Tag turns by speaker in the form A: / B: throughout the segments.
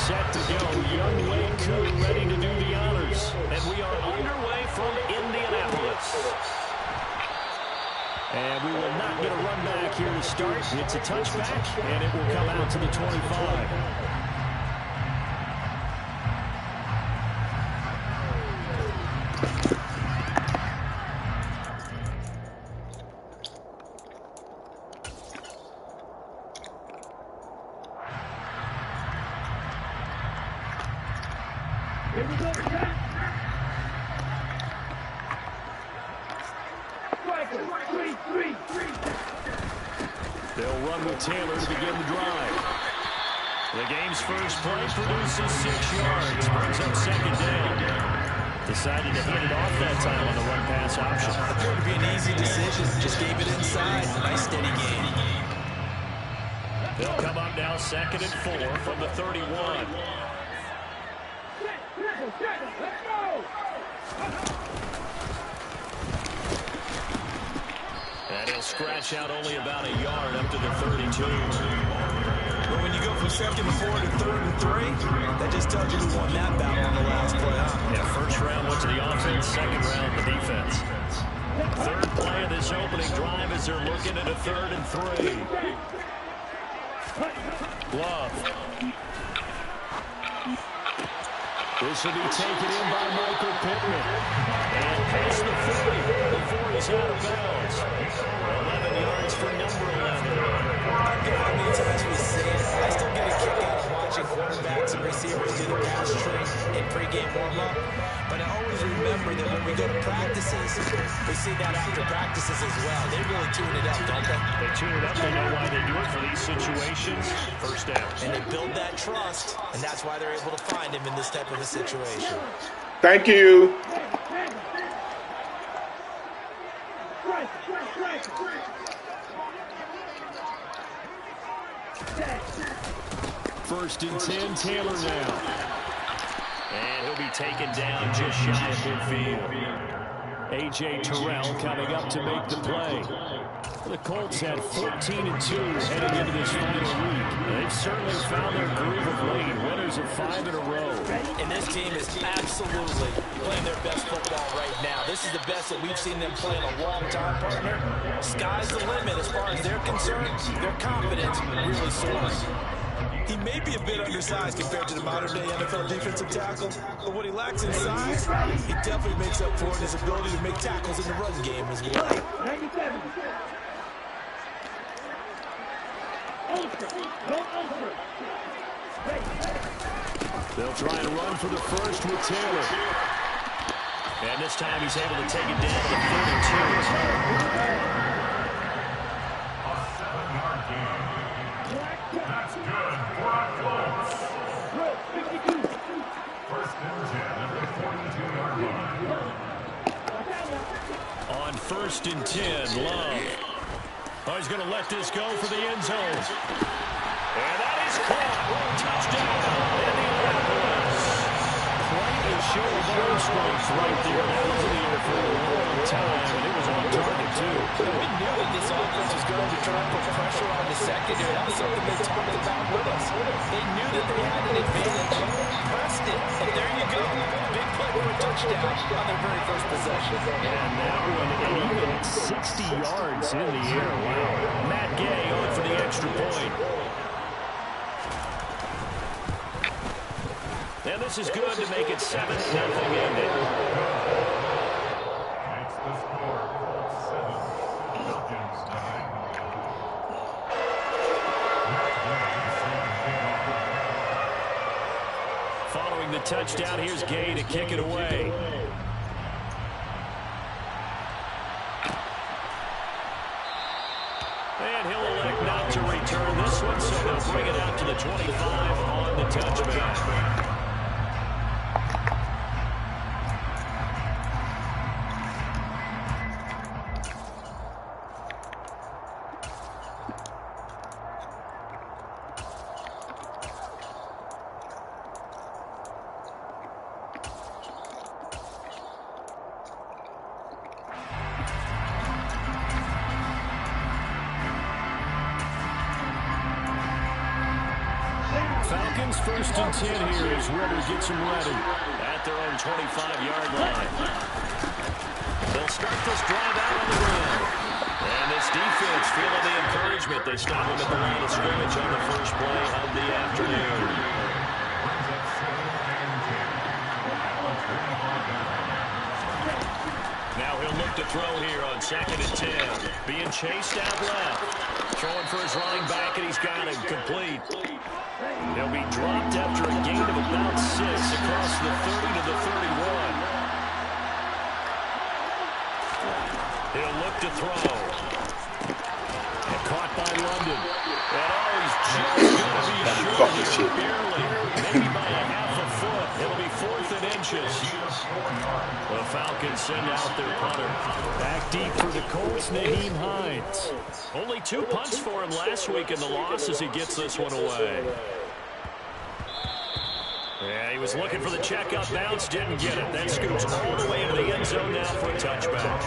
A: set to go. Young Wei Koo ready to do the honors. And we are underway from Indianapolis. And we will not get a run back here to start. It's a touchback, and it will come out to the 25. They'll run with Taylor to begin the drive. The game's first play produces 6 yards. Brings up second down. Decided to hand it off that time on the run-pass option.
B: Appeared to be an easy decision. Just gave it inside. Nice steady gain.
A: They'll come up now 2nd and 4 from the 31. And he'll scratch out only about a yard up to the 32.
B: But when you go from 2nd and 4 to 3rd and 3, that just tells you who won that battle on the last play.
A: Yeah, first round went to the offense, second round the defense. Third play of this opening drive as they're looking at a 3rd and 3. Love. This will be taken in by Michael Pittman. And past the 40 before he's out of bounds. 11 yards for number 11.
B: I don't care how many times we say it. I still get a kick out of watching quarterbacks and receivers do the pass trick in pregame warm-up. But I always remember that when we go to practices, we see that after practices as well. They really tune it up, don't they?
A: They tune it up. They know why they do it for these situations. First down.
B: And they build that trust, and that's why they're able to find him in this type of a situation.
C: Thank you.
A: First and 10, Taylor now. And he'll be taken down just shy of midfield. A.J. Terrell coming up to make the play. The Colts had 14-2 heading into this final week. They've certainly found their groove of late. Winners of 5 in a row.
B: And this team is absolutely playing their best football right now. This is the best that we've seen them play in a long time, partner. Sky's the limit as far as they're concerned. Their confidence really soaring. He may be a bit undersized compared to the modern-day NFL defensive tackle, but what he lacks in size, he definitely makes up for in his ability to make tackles in the run game as well.
D: 97.
A: They'll try and run for the first with Taylor. And this time he's able to take it down to the 32.
E: That's good for a Colts. First and 10 at the 42-yard line.
A: On 1st and 10, Love. Oh, he's going to let this go for the end zone. And that is caught. Touchdown, Indianapolis. Quite a show of arm strength right there. That was in the air for a long time, and it was on target, too.
B: We knew that this offense was going to try and put pressure on the secondary. That was something they talked about with us. They knew that they had an advantage. Pressed it, and there you go. Big play for a touchdown on their very first possession.
A: And that one even 60 yards in the air. Wow. Matt Gay on for the extra point. And this is good to make it 7-0 Indy.
E: Makes the score 7. Falcons 9.
A: Following the touchdown, here's Gay to kick it away. And he'll elect not to return this one, so they'll bring it out to the 25 on the touchback. Falcons 1st and 10 here as Ridder gets them ready at their own 25-yard line. They'll start this drive out on the ground. And this defense feeling the encouragement. They stop him at the line of scrimmage on the first play of the afternoon. Now he'll look to throw here on 2nd and 10. Being chased out left. Throwing for his running back, and he's got it complete. He'll be dropped after a gain of about 6 across the 30 to the 31. He'll look to throw. And caught by London. And he's just going to be short here, barely. Maybe by a half a foot. It'll be 4th and inches. The Falcons send out their punter. Back deep for the Colts, Nyheim Hines. Only 2 punts for him last week in the loss as he gets this one away. Yeah, he was looking for the check-up bounce, didn't get it. That scoots all the way into the end zone now for a touchback.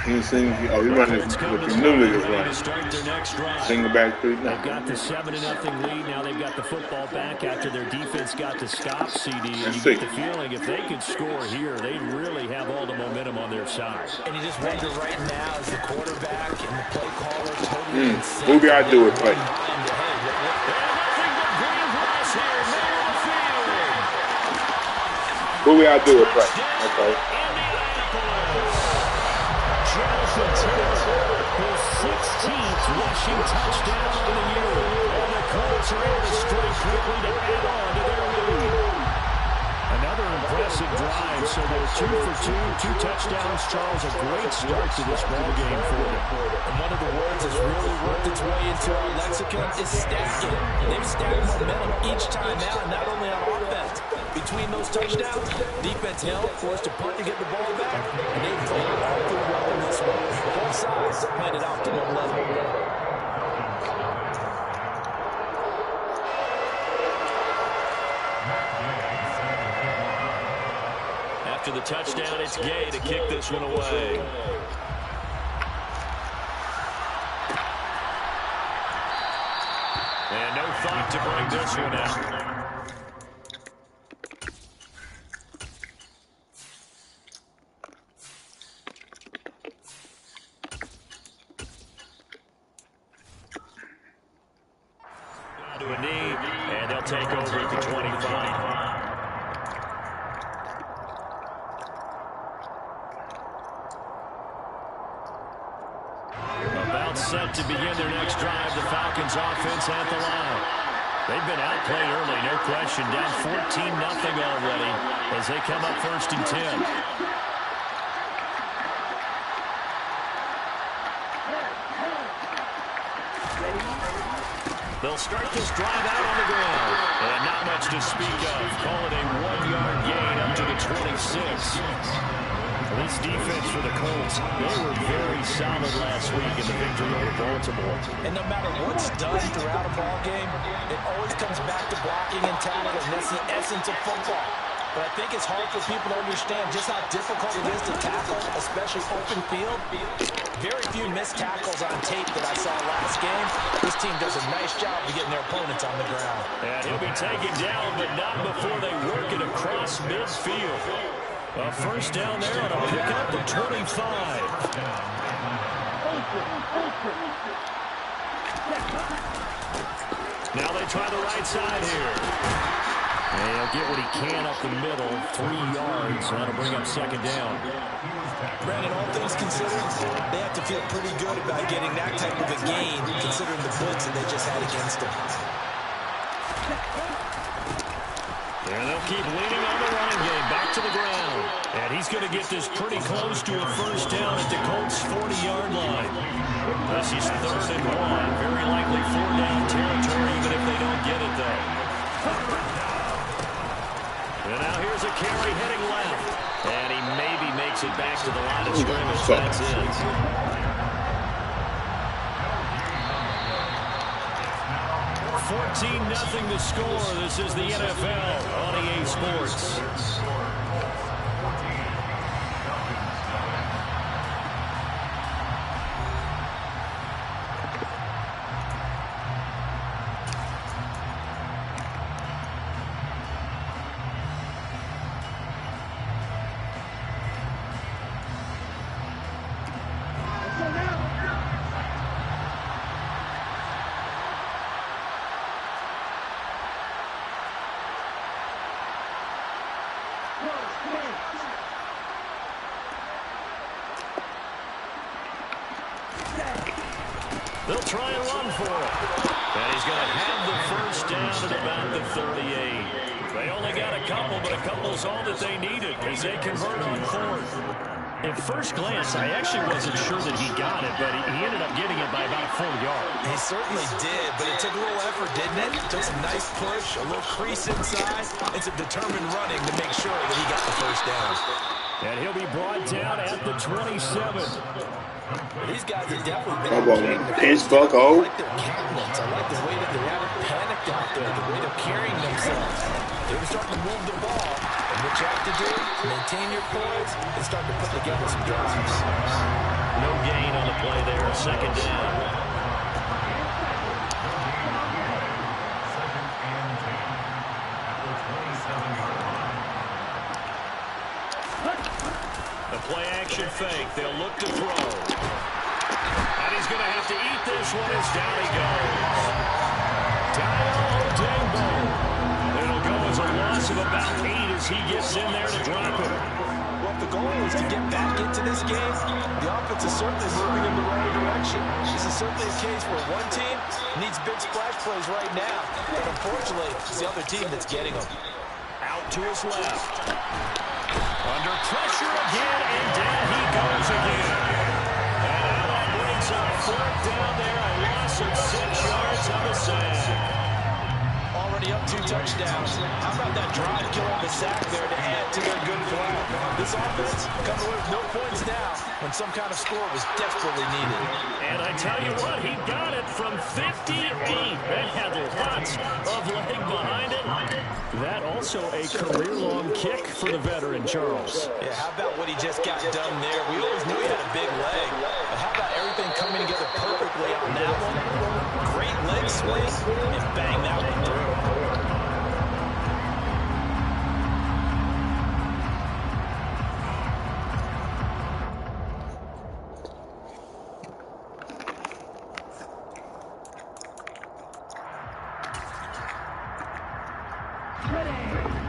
C: He sing. Oh, he running with the new niggas running. Single back 3 now.
A: They've got the 7-0 lead. Now they've got the football back after their defense got to stop CD. And you get the feeling if they could score here, they'd really have all the momentum on their side.
B: And you just wonder right now, is the quarterback and the play caller totally insane?
C: Who got to do it, play? Who we got to do it, play? Okay.
A: His 16th rushing touchdown on the year. And the Colts are able to string quickly to add on to their lead. Another impressive drive. So they're 2 for 2, 2 touchdowns. Charles, a great start to this ball game for them.
B: And one of the words that's really worked its way into our lexicon is stacking. They've stacked momentum each time out, and not only on offense. Between those touchdowns, defense held, forced to punt to get the ball back, and they played all through well in this one. Both sides played at optimal level.
A: After the touchdown, it's Gay to kick this one away. And no thought to bring this one out. To a knee, and they'll take over at the 25. About set to begin their next drive, the Falcons offense at the line. They've been outplayed early, no question. Down 14-0 already as they come up 1st and 10. They'll start this drive out on the ground. And not much to speak of. Call it a 1-yard gain up to the 26. This defense for the Colts, they were very solid last week in the victory over Baltimore.
B: And no matter what's done throughout a ball game, it always comes back to blocking and tackling. That's the essence of football. But I think it's hard for people to understand just how difficult it is to tackle, especially open field. Very few missed tackles on tape that I saw last game. This team does a nice job of getting their opponents on the ground.
A: And he'll be taken down, but not before they work it across midfield. A first down there on a pickup to 25. Now they try the right side here. And he'll get what he can up the middle, 3 yards, and that'll bring up 2nd down.
B: Brandon, all things considered, they have to feel pretty good about getting that type of a gain, considering the blitz that they just had against them.
A: And they'll keep leaning on the running game, back to the ground. And he's going to get this pretty close to a first down at the Colts' 40-yard line. This is 3rd and 1, very likely 4-down territory, even if they don't get it, though. And now here's a carry heading left. And he maybe makes it back to the line of scrimmage. That's it. 14-0 the score. This is the NFL on EA Sports. They'll try and run for it. And he's going to have the first down at about the 38. They only got a couple, but a couple's all that they needed as they convert on fourth. At first glance, I actually wasn't sure that he got it, but he ended up getting it by about a full yard.
B: He certainly did, but it took a little effort, didn't it? It took some nice push, a little crease inside, and some determined running to make sure that he got the first down.
A: And he'll be brought down at the 27.
B: These guys have definitely
C: How
B: been
C: about pinch buckle?
B: I like their countenance. I like the way that they haven't panicked out there, the way they're carrying themselves. They're starting to move the ball. And what you have to do, maintain your poise and start to put together some drives.
A: No gain on the play there, second down. The play action fake. They'll look to throw. And he's going to have to eat this one as down he goes. Daybo. It'll go as a loss of about 8 as he gets in there to drop it.
B: Well, if the goal is to get back into this game, the offense is certainly moving in the right direction. This is certainly a case where one team needs big splash plays right now. But unfortunately, it's the other team that's getting them.
A: Out to his left. Under pressure again, and down he goes again. And Allen brings up fourth down there, a loss of 6 yards on the sack.
B: Already up 2 touchdowns. How about that drive killing the sack there to add to their good play? This offense coming away with no points now when some kind of score was desperately needed.
A: And I tell you what, he got it from 58. That had lots of leg behind it. That also a career-long kick for the veteran, Charles.
B: Yeah, how about what he just got done there? We always knew he had a big leg. But how about everything coming together perfectly on that one? Great leg swing and bang that one through.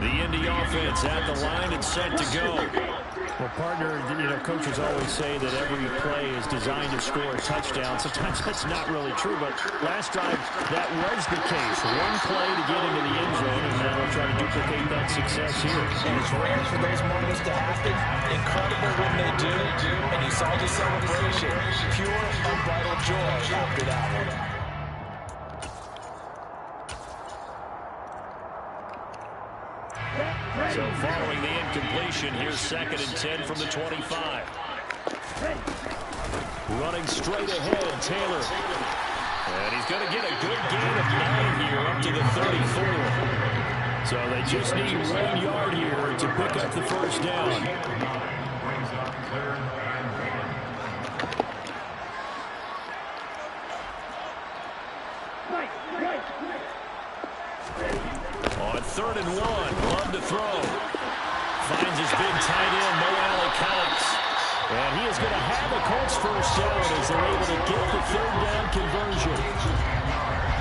A: The Indy offense at the line and set to go. Well, partner, coaches always say that every play is designed to score a touchdown. Sometimes that's not really true, but last drive, that was the case. One play to get into the end zone, and now we'll try to duplicate that success here.
B: And it's rare for those moments to happen. Incredible when they do. And you saw the celebration. Pure, unbridled joy after that one.
A: So following the incompletion, here's 2nd and 10 from the 25. Running straight ahead, Taylor. And he's going to get a good gain of 9 here up to the 34. So they just need 1 yard here to pick up the first down. On 3rd and 1, Love to throw. Finds his big tight end, Mo Alley-Cox. And he is going to have a Colts first down as they're able to get the 3rd down conversion.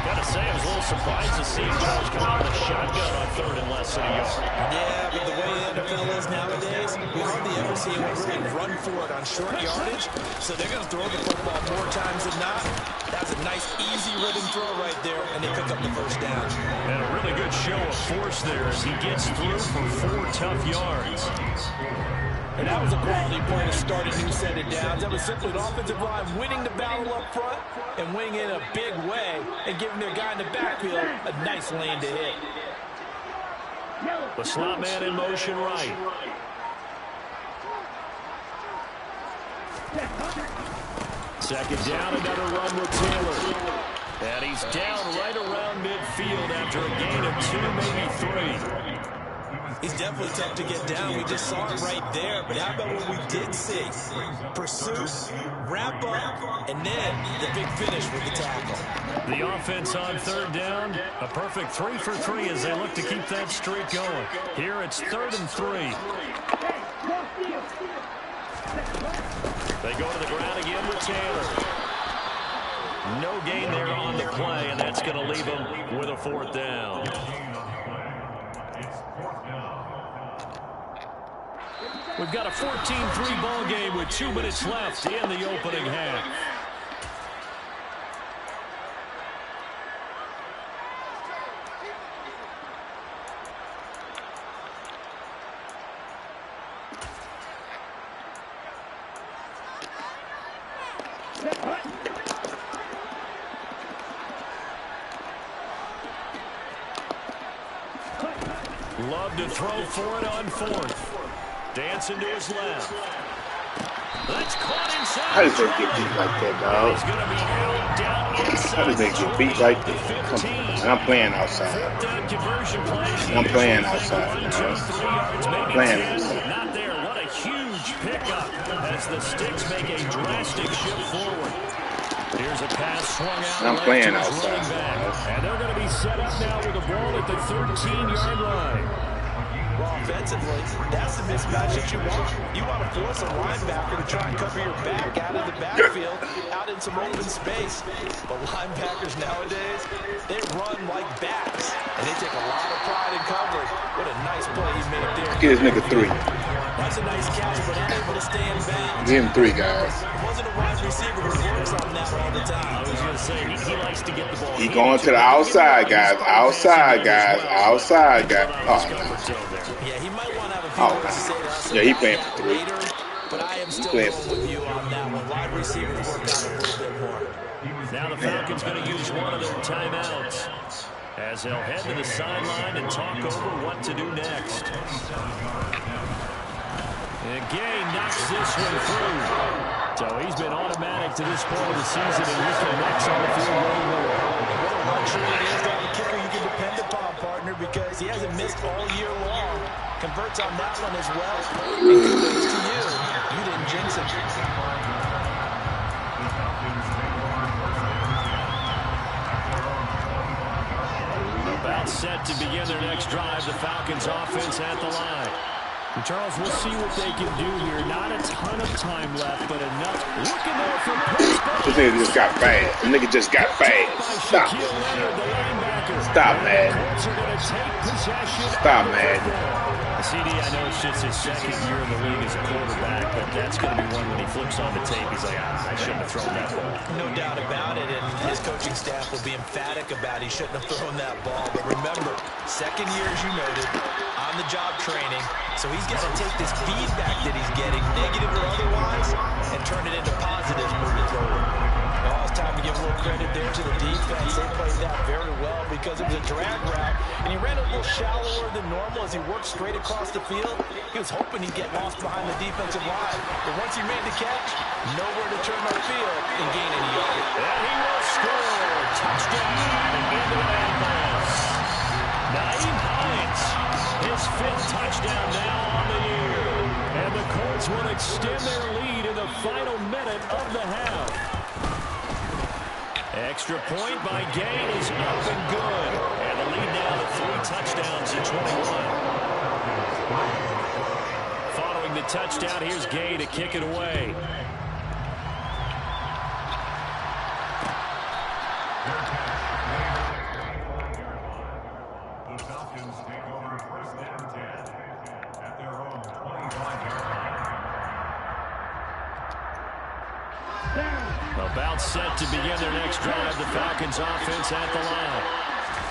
A: Got to say, I was a little surprised to see Charles come out with a shotgun on 3rd and less than a yard.
B: Yeah, but the way the NFL is nowadays, we hardly ever see anyone really run for it on short yardage. So they're going to throw the football more times than not. That's a nice, easy rhythm throw right there, and they pick up the first down.
A: And a really good show of force there as he gets through for 4 tough yards.
B: And that was a quality play to start a new set of downs. That was simply an offensive line winning the battle up front and winning in a big way and giving their guy in the backfield a nice lane to hit.
A: The slot man in motion right. Second down, another run with Taylor. And he's down right around midfield after a gain of 2, maybe 3.
B: He's definitely tough to get down. We just saw it right there. But how about what we did see? Pursuit, wrap up, and then the big finish with the tackle.
A: The offense on 3rd down. A perfect 3 for 3 as they look to keep that streak going. Here it's 3rd and 3. They go to the ground again with Taylor. No gain there on the play, and that's going to leave them with a 4th down. We've got a 14-3 ball game with 2 minutes left in the opening half. Love to throw for it on 4th. Dancing to his left. That's caught inside.
C: How does they get beat like that, dog?
A: He's going to be held down inside.
C: How does they get beat like that? Come on. And I'm playing outside. And I'm playing outside. Playing outside.
A: Not there. What a huge pickup as the Sticks make a drastic shift forward. Here's a pass swung out.
C: And I'm playing outside.
A: And they're going to be set up now with the ball at the 13-yard line.
B: Well, offensively, that's the mismatch that you want. You want to force a linebacker to try and cover your back out of the backfield, out in some open space. But linebackers nowadays, they run like backs, and they take a lot of pride in coverage. What a nice play he made there.
C: Get this nigga 3.
B: That's a nice catch, but unable to stay in bounds.
C: Give him 3, guys.
B: It wasn't a wide receiver who works on that all the time.
A: I was going to say, he likes to get the ball.
C: He going to the outside, guys. Outside, guys. Outside, guys. Oh,
B: yeah, he might want to have a few words to say to us.
C: Yeah, he playing for 3.
B: Later, but I am still going with you on that one. Wide receivers work out a little bit more.
A: Now the Falcons going to use one of their timeouts as they'll head to the sideline and talk over what to do next. And Gay knocks this one through. So he's been automatic to this point of the season, and he connects on the field goal.
B: What a luxury it is to have a kicker you can depend upon, partner, because he hasn't missed all year long. Converts on that one as well. And kudos to you. You didn't jinx it.
A: About set to begin their next drive. The Falcons offense at the line. And Charles, we'll see what they can do here. Not a ton of time left, but enough. Looking there for Pittsburgh.
C: This nigga just got fast. The nigga just got fast. Stop. Stop, man. Stop, man.
A: CD, I know it's just his 2nd year in the league as a quarterback, but that's going to be one when he flips on the tape. He's like, I shouldn't have thrown that ball.
B: No doubt about it, and his coaching staff will be emphatic about he shouldn't have thrown that ball. But remember, 2nd year, as you noted, on-the-job training, so he's got to take this feedback that he's getting, negative or otherwise, and turn it into positives moving forward. Well, it's time to give a little credit there to the defense. They played that very well because it was a drag route, and he ran a little shallower than normal as he worked straight across the field. He was hoping he'd get lost behind the defensive line, but once he made the catch, nowhere to turn upfield and gain any yardage.
A: And he will score. Touchdown into the Bengals. Nyheim Hines, his 5th touchdown now on the year. And the Colts will extend their lead in the final minute of the half. Extra point by Gay is up and good. And the lead now to 3 touchdowns in 21. Following the touchdown, here's Gay to kick it away.
E: The Falcons take over 1st and 10 at their own 25-yard line.
A: About set to begin their next drive, the Falcons offense at the line.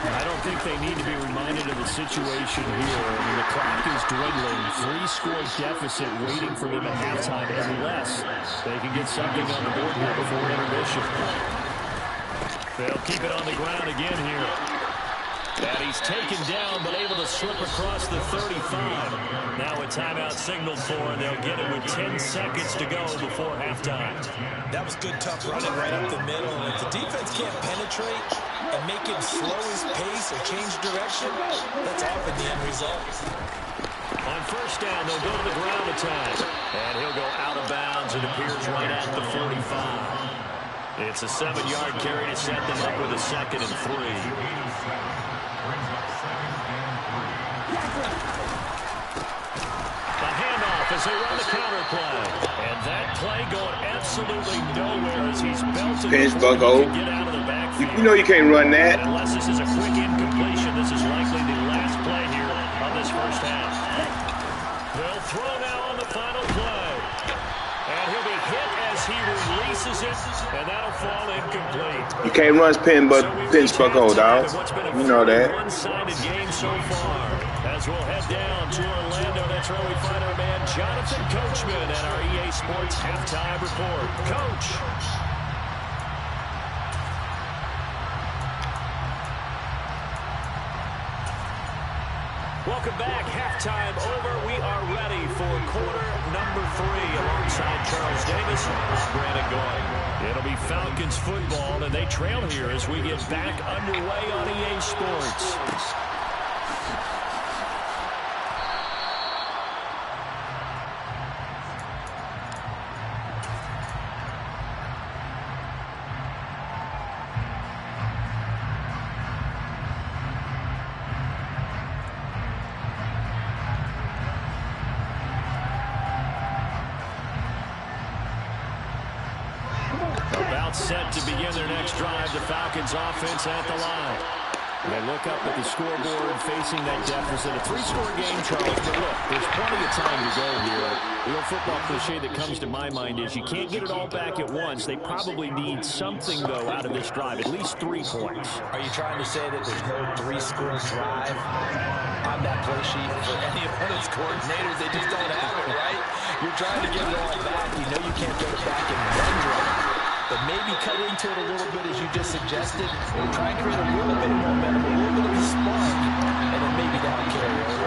A: I don't think they need to be reminded of the situation here. I mean, the clock is dwindling. 3-score deficit waiting for them at halftime unless they can get something on the board here before intermission. They'll keep it on the ground again here. And he he's taken down, but able to slip across the 35. Now a timeout signaled for, and they'll get it with 10 seconds to go before halftime.
B: That was good, tough running right up the middle. And if the defense can't penetrate and make him slow his pace or change direction, that's often the end result.
A: On first down, they'll go to the ground attack. And he'll go out of bounds. It appears right at the 45. It's a 7-yard carry to set them up with a 2nd and 3. The handoff as they run the counter play. And that play going absolutely nowhere as he's belted
C: Pinch,
A: before he
C: bucko.
A: can get out of the backfield.
C: You know you can't run that.
A: And unless this is a quick incompletion, this is likely the last play here of this first half. They'll throw now on the final play. And he'll be hit as he releases it, and that'll fall incomplete.
C: You can't run pinch bucko, dog. You know that.
A: One-sided game so far. As we'll head down to Orlando, that's where we find our man Jonathan Coachman at our EA Sports Halftime Report. Coach. Welcome back. Halftime over. We are ready for quarter number 3 alongside Charles Davis. I'm Brandon Goy. It'll be Falcons football, and they trail here as we get back underway on EA Sports. Set to begin their next drive. The Falcons offense at the line. They look up at the scoreboard facing that deficit. A 3-score game, Charles, but look, there's plenty of time to go here. The old football cliche that comes to my mind is you can't get it all back at once. They probably need something, though, out of this drive, at least 3 points.
B: Are you trying to say that there's no 3-score drive on that play sheet for any opponent's coordinators? They just don't have it, right? You're trying to get it all back. You know you can't get it back in one drive. But maybe cut into it a little bit, as you just suggested, and try and create a little bit of momentum, a little bit of a spark, and then maybe that'll carry over.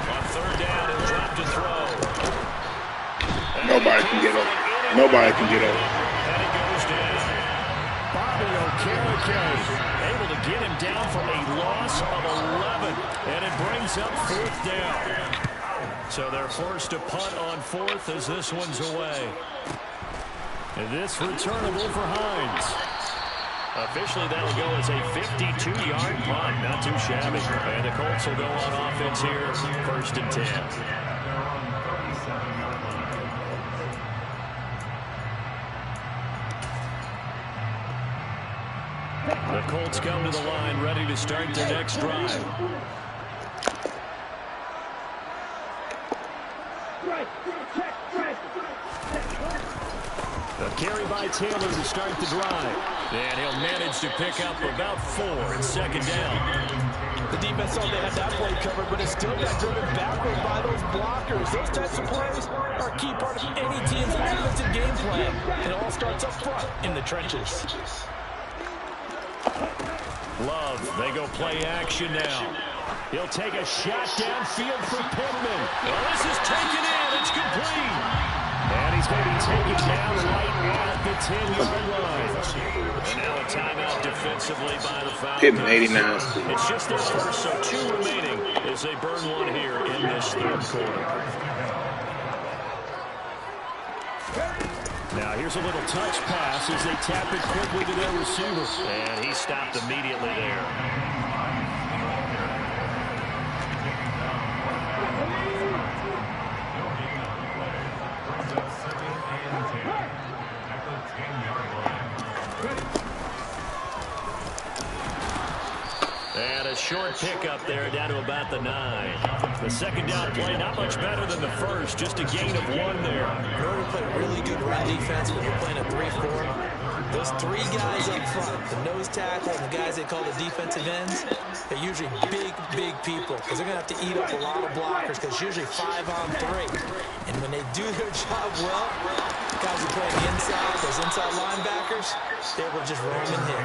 A: On third down, he'll drop to throw.
C: Nobody can get over. Nobody can get over.
A: And it goes down. Bobby Okereke able to get him down for a loss of 11, and it brings up 4th down. So they're forced to punt on 4th as this one's away. And this returnable for Hines. Officially, that'll go as a 52-yard punt. Not too shabby. And the Colts will go on offense here, 1st and 10. The Colts come to the line, ready to start their next drive. A carry by Taylor to start the drive. And he'll manage to pick up about 4 and 2nd down.
B: The defense thought they had that play covered, but it still got driven backward by those blockers. Those types of plays are a key part of any team's offensive game plan. And it all starts up front in the trenches.
A: Love, they go play action now. He'll take a shot downfield for Pittman. Well, this is taken in. It's complete. And he's going to be taken down right at the 10-yard line. And now a timeout defensively by the Falcons.
C: Pittman, 89.
A: It's just their first, so 2 remaining as they burn one here in this 3rd quarter. Now here's a little touch pass as they tap it quickly to their receiver. And he stopped immediately there. And a short pickup there down to about the 9. The 2nd down play, not much better than the first, just a gain of 1 there.
B: In order to play really good run defense when you're playing a 3-4, those 3 guys up front, the nose tackle and the guys they call the defensive ends, they're usually big people because they're going to have to eat up a lot of blockers because it's usually 5-on-3. And when they do their job well, guys who play the inside, those inside linebackers, they will just roam and hit.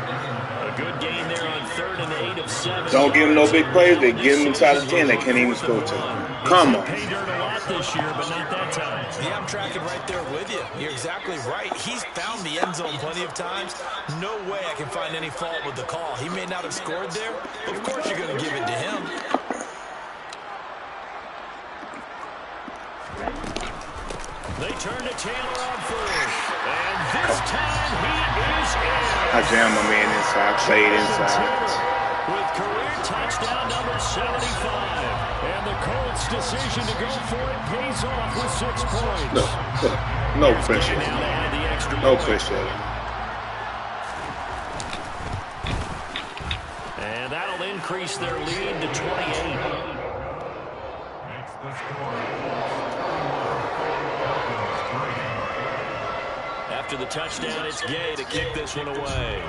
A: A good gain there on 3rd and 8 of 7.
C: Don't give them no big plays. They give them inside the 10. They can't even score to them. Come on.
A: Pay dirt a lot this year, but not that time.
B: Yeah, I'm tracking right there with you. You're exactly right. He's found the end zone plenty of times. No way I can find any fault with the call. He may not have scored there, but of course you're going to give it to him.
A: They turn to Taylor on first. And this time he is in.
C: I jammed my man inside. Played inside.
A: With career touchdown number 75. And the Colts' decision to go for it pays off with 6 points.
C: No pressure.
A: Now they had the extra
C: No
A: point.
C: pressure.
A: And that'll increase their lead to 28.
E: Makes the score.
A: After the touchdown, it's Gay to kick this one away.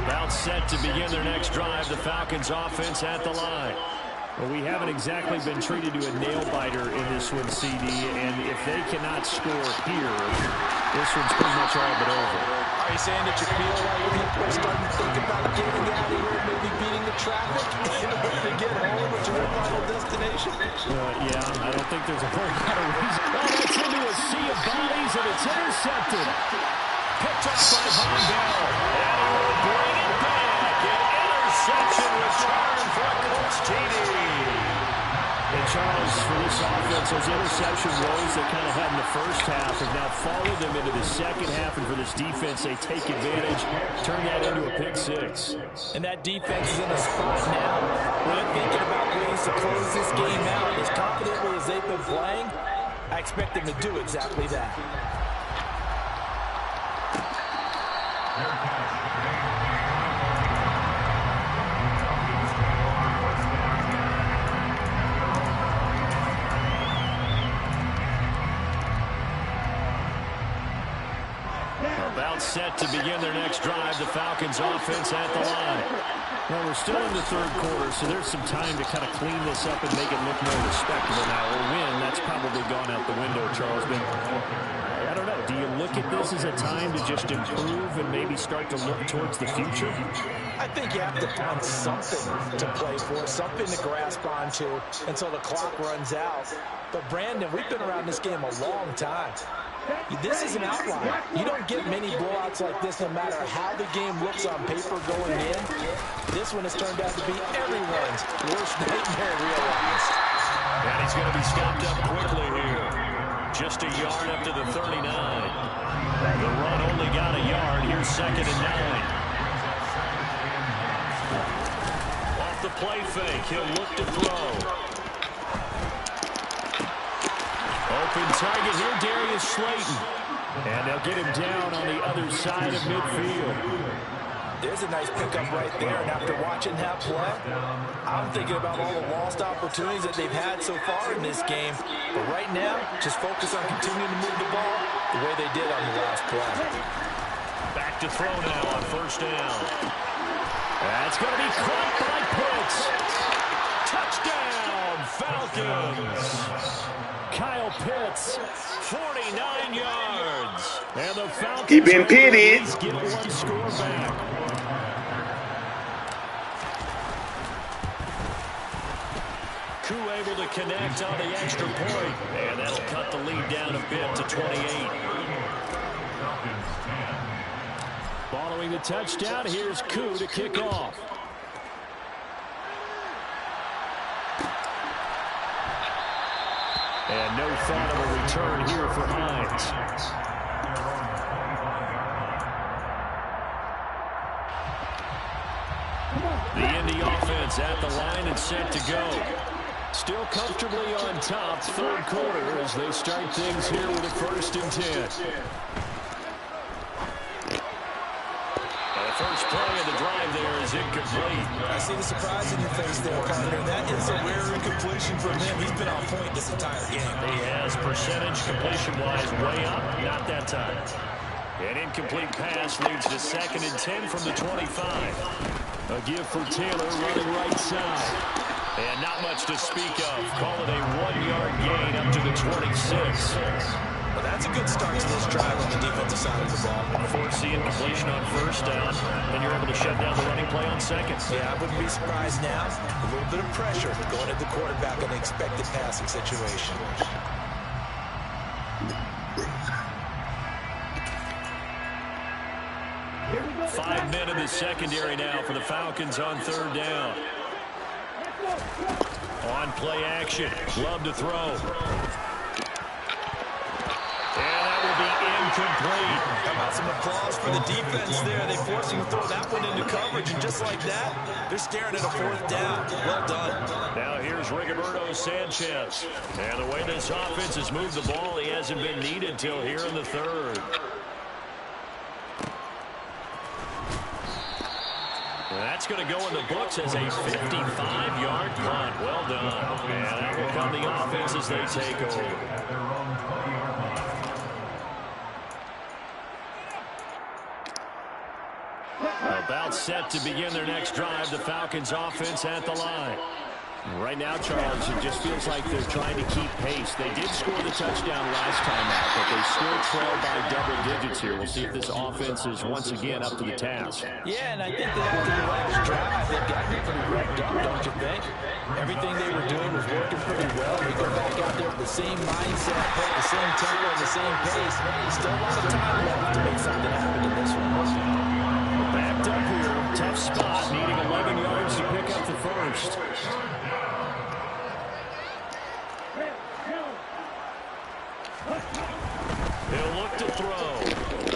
A: About set to begin their next drive, the Falcons offense at the line.
D: Well, we haven't exactly been treated to a nail-biter in this one, CD, and if they cannot score here, this one's pretty much all but over.
B: Are you saying that you feel like people are starting to think about getting out of here and maybe beating the traffic in order to get home to your final destination?
D: Yeah, I don't think there's a whole lot of reason.
A: Oh, that's into a sea of bodies, and it's intercepted. Picked up by Von Bell. And he will bring it back. An interception return for a Colts TD.
D: And Charles, for this offense, those interception woes they kind of had in the first half have now followed them into the second half, and for this defense, they take advantage, turn that into a pick 6.
B: And that defense is in a spot now where they're thinking about ways to close this game out. As confidently as they've been playing, I expect them to do exactly that.
A: About set to begin their next drive, the Falcons offense at the line.
D: Well, we're still in the third quarter, so there's some time to kind of clean this up and make it look more respectable now. Or win, that's probably gone out the window, Charles. But I don't know. Do you look at this as a time to just improve and maybe start to look towards the future?
B: I think you have to find something to play for, something to grasp onto until the clock runs out. But, Brandon, we've been around this game a long time. This is an outlier. You don't get many blowouts like this no matter how the game looks on paper going in. This one has turned out to be everyone's worst nightmare realized.
A: And he's going to be stopped up quickly here. Just a yard up to the 39. The run only got a yard. Here's 2nd and 9. Off the play fake, he'll look to throw. Open target here, Darius Slayton. And they'll get him down on the other side of midfield.
B: There's a nice pickup right there, and after watching that play, I'm thinking about all the lost opportunities that they've had so far in this game. But right now, just focus on continuing to move the ball the way they did on the last play.
A: Back to throw now on 1st down. That's going to be caught by Pitts. Touchdown, Falcons. Kyle Pitts, 49 yards. And the Falcons
C: He been pitied.
A: get one score back. Koo able to connect on the extra point. And that'll cut the lead down a bit to 28. Following the touchdown, here's Koo to kick off. And no thought of a return here for Hines. The Indy offense at the line and set to go. Still comfortably on top, 3rd quarter as they start things here with a 1st and 10. First play of the drive there is incomplete.
B: I see the surprise in your face there, Carter. That is a rare incompletion from him. He's been on point this entire game.
A: He has percentage completion-wise way up, not that time. An incomplete pass leads to 2nd and 10 from the 25. A give for Taylor running right side. And not much to speak of. Call it a 1-yard gain up to the 26.
B: Well, that's a good start to this drive on the defensive side of the ball.
A: Force the incompletion on first down, and you're able to shut down the running play on second.
B: Yeah, I wouldn't be surprised now. A little bit of pressure going at the quarterback in an expected passing situation.
A: 5 men in the secondary now for the Falcons on third down. On play action. Love to throw. And that will be incomplete.
B: How about some applause for the defense there? They forced him to throw that one into coverage, and just like that, they're staring at a fourth down. Well done.
A: Now here's Rigoberto Sanchez. And the way this offense has moved the ball, he hasn't been needed till here in the third. That's going to go in the books as a 55-yard punt. Well done. And that will come the offense as they take over. About set to begin their next drive. The Falcons offense at the line. Right now, Charles, it just feels like they're trying to keep pace. They did score the touchdown last time out, but they still trail by double digits here. We'll see if this offense is once again up to the task.
B: Yeah, and I think that after the last drive, they've gotten pretty wrecked up, don't you think? Everything they were doing was working pretty well. They go back out there with the same mindset, the same tempo, and the same pace. Still a lot of time left to make something happen in this one.
A: Backed up here, tough spot, needing 11 yards to pick up the first. He'll look to throw.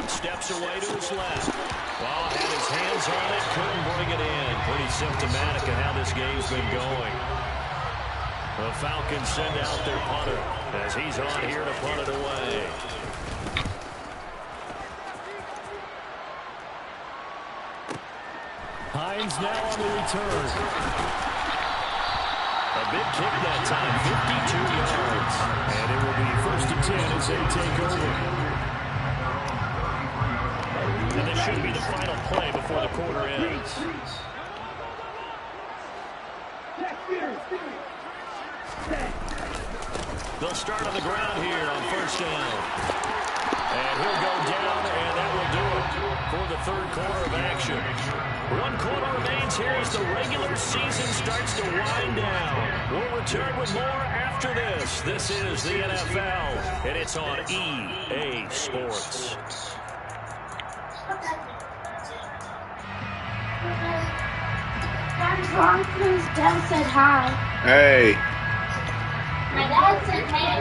A: Steps away to his left. Well, had his hands on it, couldn't bring it in. Pretty symptomatic of how this game's been going. The Falcons send out their punter as he's on here to punt it away. Hines now on the return. A big kick that time, 52 yards. And it will be 1st and 10 as they take over. And this should be the final play before the quarter ends. They'll start on the ground here on 1st down. And he'll go down, and that will do it for the third quarter of action. 1 quarter remains here as the regular season starts to wind down. We'll return with more after this. This is the NFL, and it's on EA Sports.
F: His dad said hi.
C: Hey.
F: My dad said hey.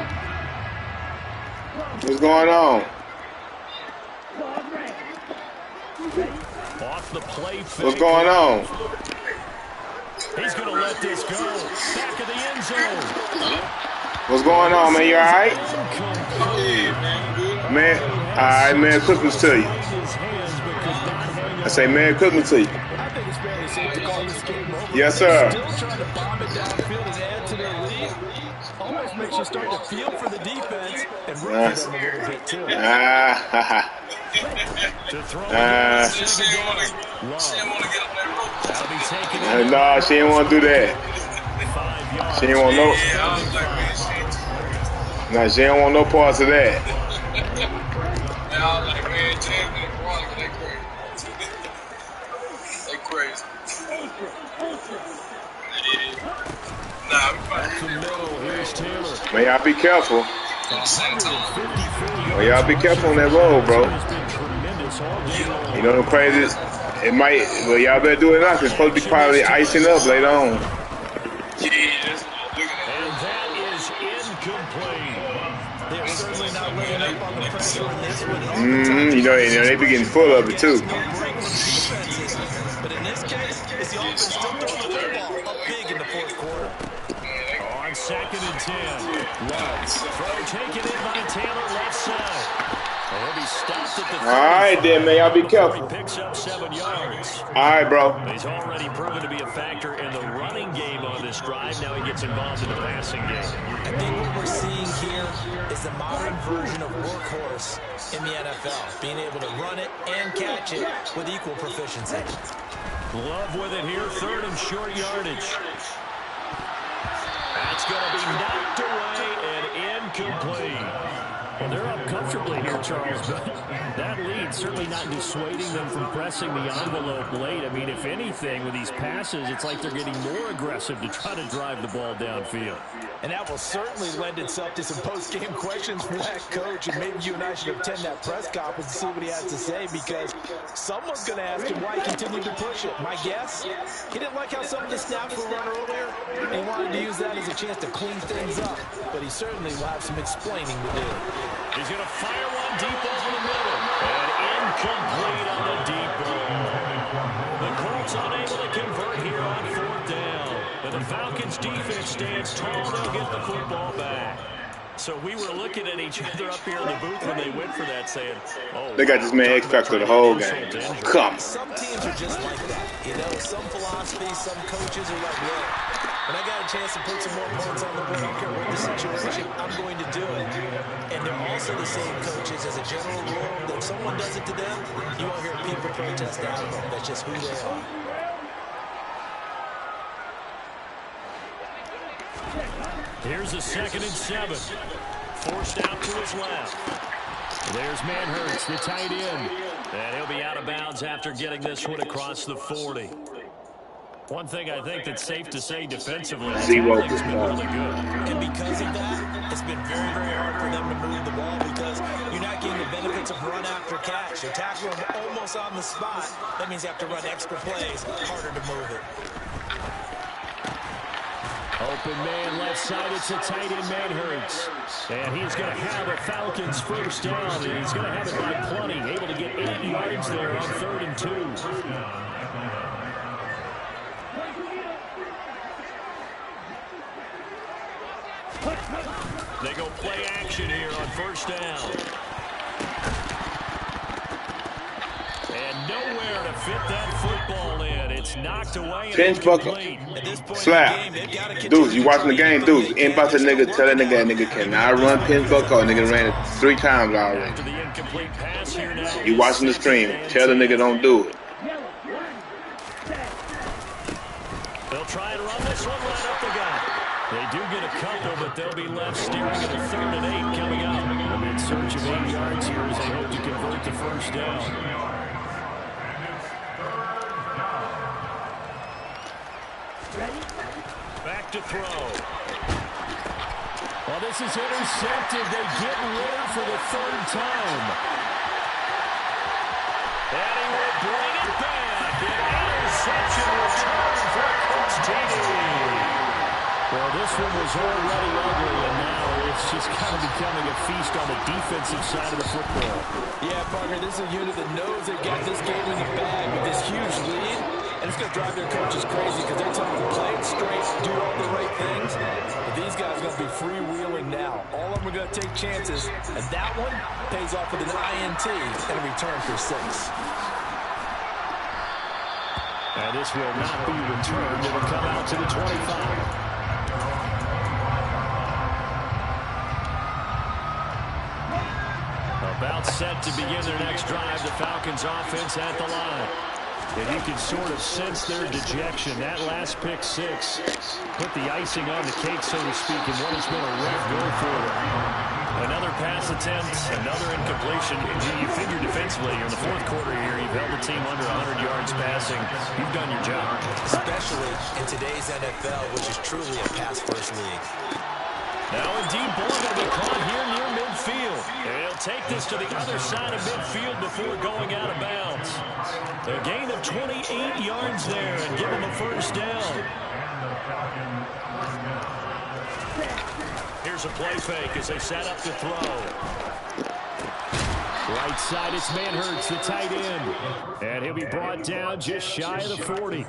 C: What's going on?
A: Off the play fake.
C: What's going on?
A: He's going to let this go. Back of the end zone.
C: What's going on, man? You all right? Man, all right, Merry Christmas to you. I say Merry Christmas to you.
B: I think it's fairly safe to call this game over.
C: Yes, sir.
B: Still trying to bomb it downfield and add to their lead. Almost makes you start to feel for the defense and root for them a little bit, too.
C: No, she didn't want to do that. She didn't want no. No, she didn't want no parts of that.
G: They crazy.
C: Man, y'all be careful. Well, y'all be careful on that road, bro. You know the craziest. It might. Well, y'all better do it now. It's supposed to be probably icing up later on.
A: And that is incomplete.
B: They're certainly not letting up on the pressure in this one.
C: You know, they be getting full of it too.
B: But in this case, it's the offense still throwing the football up big in the fourth quarter.
A: On 2nd and 10. Love. Throw taken in by Taylor left side. He'll be stopped at the 35.
C: All right, then, man. Y'all be careful.
A: He picks up 7 yards.
C: All right, bro.
A: He's already proven to be a factor in the running game on this drive. Now he gets involved in the passing game.
B: I think what we're seeing here is the modern version of workhorse in the NFL, being able to run it and catch it with equal proficiency.
A: Love with it here, 3rd and short yardage. That's going to be knocked away and incomplete. Well, they're up comfortably here, Charles, but that lead certainly not dissuading them from pressing the envelope late. I mean, if anything, with these passes, it's like they're getting more aggressive to try to drive the ball downfield.
B: And that will certainly lend itself to some post-game questions from that coach, and maybe you and I should attend that press conference to see what he has to say, because someone's going to ask him why he continued to push it. My guess, he didn't like how some of the snaps were run earlier, and he wanted to use that as a chance to clean things up, but he certainly will have some explaining to do.
A: He's going to fire one deep over the middle. And incomplete on the deep ball. The Colts unable to convert here on 4th down. But the Falcons defense stands tall. They'll get the football back. So we were looking at each other up here in the booth when they went for that, saying, oh,
C: they got this man X Factor the whole game. Come.
B: Some teams are just like that. You know, some philosophies, some coaches are like, look, when I got a chance to put some more points on the board, I don't care what the situation, I'm going to do it. And they're also the same coaches as a general rule that if someone does it to them, you won't hear people protest out of them. That's just who they are.
A: Here's a 2nd and 7. Forced out to his left. There's Manhurts, the tight end. And he'll be out of bounds after getting this one across the 40. One thing I think that's safe to say defensively, the tackling's been really good.
B: And because of that, it's been very, very hard for them to move the ball because you're not getting the benefits of run after catch. You're tackling them almost on the spot. That means you have to run extra plays, harder to move it.
A: Open man left side, it's a tight end, Manhurts. And he's going to have a Falcons 1st down, and he's going to have it by plenty. Able to get 8 yards there on 3rd and 2. They go play action here on 1st down. And nowhere to fit that football in. It's knocked away.
C: Pinch buckle. Slap. Dudes, you watching the game, dudes. Inbox a nigga, tell that nigga cannot run pinch buckle. Nigga ran it 3 times already. You watching the stream, tell the nigga don't do it.
A: They'll try and run this one right up the gut. They do get a couple, but they'll be left staring at a 3rd and 8 coming up. In search of 8 yards here as they hope to convert the 1st down. Back to throw. Well, this is intercepted. They get rid for the 3rd time. And he will bring it back. An interception return for Colts TD. Well, this one was already ugly, and now it's just kind of becoming a feast on the defensive side of the football.
B: Yeah, Parker, this is a unit that knows they got this game in the bag with this huge lead, and it's going to drive their coaches crazy because they're telling them play it straight, do all the right things. But these guys are going to be freewheeling now. All of them are going to take chances, and that one pays off with an INT and a return for 6.
A: And this will not be returned. It will come out to the 25. About set to begin their next drive. The Falcons offense at the line. And you can sort of sense their dejection. That last pick 6 put the icing on the cake, so to speak, in what has been a rough go for them. Another pass attempt, another incompletion. You figure defensively, in the 4th quarter here, you've held the team under 100 yards passing. You've done your job.
B: Especially in today's NFL, which is truly a pass-first league.
A: Now a deep ball going to be caught here near midfield. And he'll take this to the other side of midfield before going out of bounds. A gain of 28 yards there and give him a 1st down. Here's a play fake as they set up to throw. Right side, it's Manhurts, the tight end. And he'll be brought down just shy of the 40.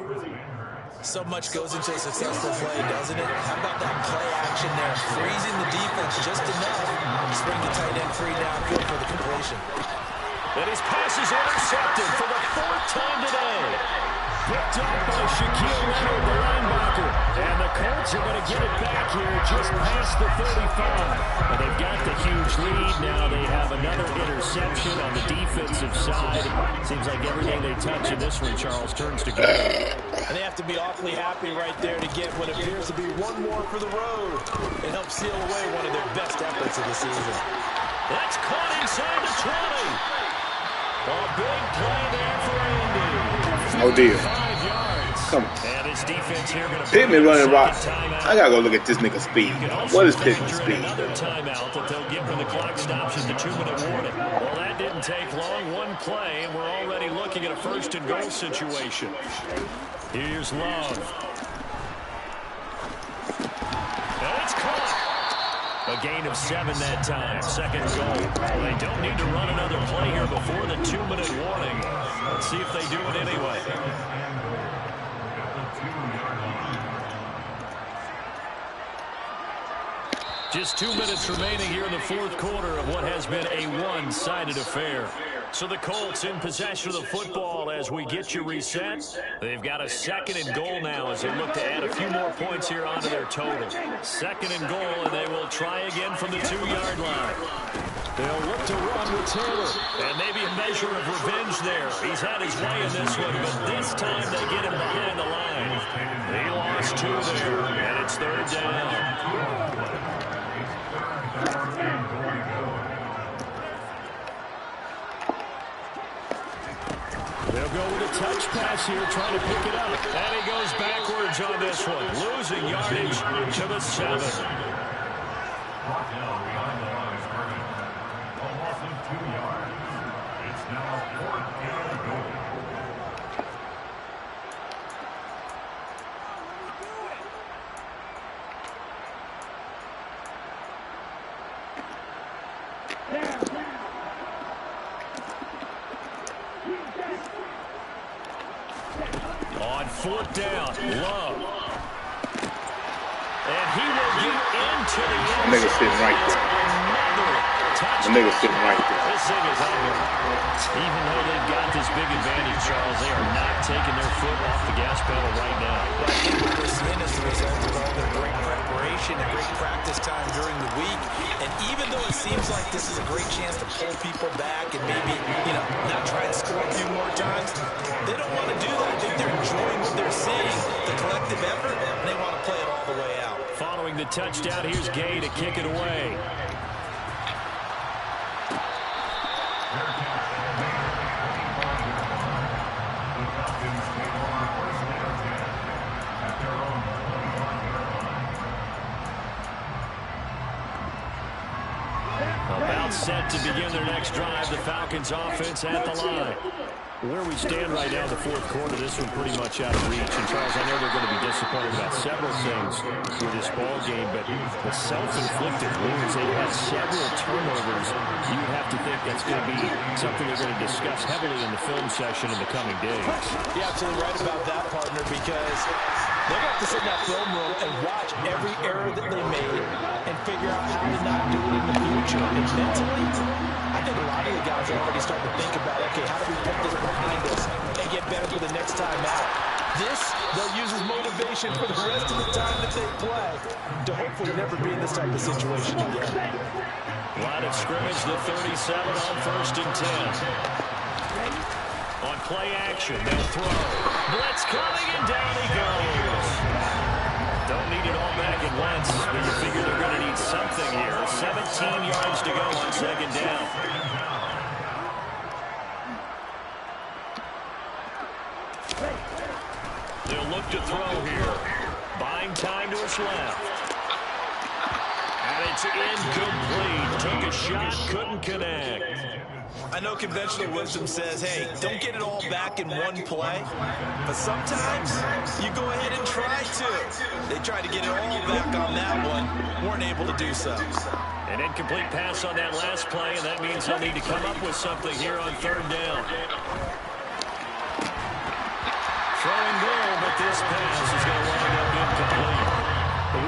B: So much goes into a successful play, doesn't it? How about that play action there? Freezing the defense just enough. Spring the tight end free downfield for the completion.
A: And his pass is intercepted for the 4th time today. Picked up by Shaquille Leonard, the linebacker. And the Colts are going to get it back here just past the 35. And they've got the huge lead. Now they have another interception on the defensive side. Seems like everything they touch in this one, Charles, turns to gold.
B: And they have to be awfully happy right there to get what appears to be one more for the road. It helps seal away one of their best efforts of the season.
A: That's caught inside the 20. A big play there for Andy.
C: No deal. Come on.
A: And his defense here going to
C: Pittman running rock. I gotta go look at this nigga's speed. What is Pittman's speed?
A: Another timeout that they'll give when the clock stops at the 2-minute warning. Well, that didn't take long. One play, and we're already looking at a 1st and goal situation. Here's Love. And it's caught. A gain of 7 that time. 2nd goal. They don't need to run another play here before the 2-minute warning. Let's see if they do it anyway. Just 2 minutes remaining here in the 4th quarter of what has been a one-sided affair. So the Colts in possession of the football as we get you reset. They've got a 2nd and goal now as they look to add a few more points here onto their total. 2nd and goal, and they will try again from the 2-yard line. They'll look to run with Taylor. And maybe a measure of revenge there. He's had his way in this one, but this time they get him behind the line. He lost 2 there, and it's 3rd down. They'll go with a touch pass here, trying to pick it up. And he goes backwards on this one, losing yardage to the 7.
E: Brought down behind the line of scrimmage. A loss of 2 yards. It's now 4th and goal.
A: On 4th down, Love. And he will get into the end zone.
C: Nigga sitting right there. The nigga sitting right there.
A: This thing is over. Even though they've got this big advantage, Charles, they are not taking their foot off the gas pedal right now.
B: I think what we're seeing is the result of all their great preparation and great practice time during the week. And even though it seems like this is a great chance to pull people back and maybe, not try and score a few more times, they don't want to do that. I think they're enjoying what they're seeing, the collective effort, and they want to play it all the way out.
A: Following the touchdown, here's Gay to kick it away. About set to begin their next drive, the Falcons offense at the line. Where we stand right now in the 4th quarter, this one pretty much out of reach. And Charles, I know they're going to be disappointed about several things with this ball game, but the self-inflicted wounds, they had several turnovers. You have to think that's going to be something they're going to discuss heavily in the film session in the coming days.
B: You're absolutely right about that, partner, because they're going to have to sit in that film room and watch every error that they made and figure out how to not do it in the future. And mentally, I think a lot of the guys are already starting to think about, okay, how do we put this behind us and get better for the next time out? This, they'll use as motivation for the rest of the time that they play to hopefully never be in this type of situation again.
A: Line of scrimmage, the 37 on 1st and 10. On play action, they'll throw. Blitz coming, and down he goes. Don't need it all back at once, but you figure they're going to need something here. 17 yards to go on 2nd down. They'll look to throw here. Buying time to his left. And it's incomplete. Took a shot, couldn't connect.
B: I know conventional wisdom says, hey, don't get it all back in one play. But sometimes you go ahead and try to. They tried to get it all back on that one. Weren't able to do so.
A: An incomplete pass on that last play, and that means they'll need to come up with something here on 3rd down. Throwing goal, but this pass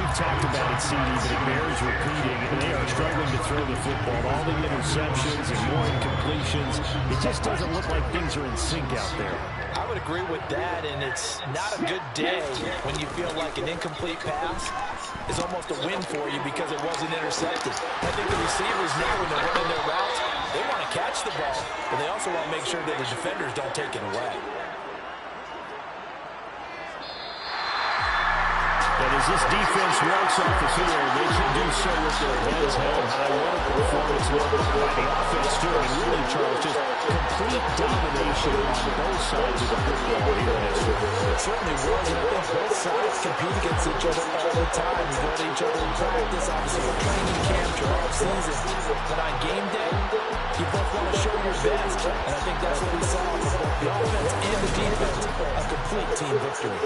D: we've talked about it, CD, but it bears repeating. They are struggling to throw the football. All the interceptions and more incompletions. It just doesn't look like things are in sync out there.
B: I would agree with that, and it's not a good day when you feel like an incomplete pass is almost a win for you because it wasn't intercepted. I think the receivers now, when they're running their routes, they want to catch the ball, but they also want to make sure that the defenders don't take it away.
D: And as this defense walks off the field, they should do so with their heads held high. What a performance by the offense, too. And really, Charles, just complete domination on both sides of the football here in this one.
B: It certainly was, and I think both sides compete against each other all the time. We go to each other in practice, obviously we're training camp, throughout season. But on game day, you both want to show your best. And I think that's what we saw from both the offense and the defense, a complete team victory.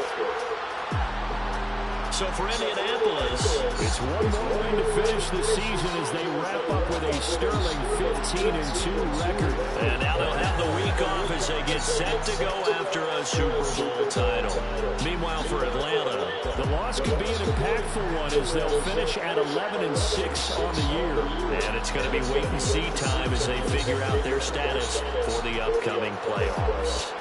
A: So for Indianapolis,
D: it's one more win to finish the season as they wrap up with a sterling 15-2 record.
A: And now they'll have the week off as they get set to go after a Super Bowl title. Meanwhile, for Atlanta,
D: the loss could be an impactful one as they'll finish at 11-6 on the year.
A: And it's going to be wait-and-see time as they figure out their status for the upcoming playoffs.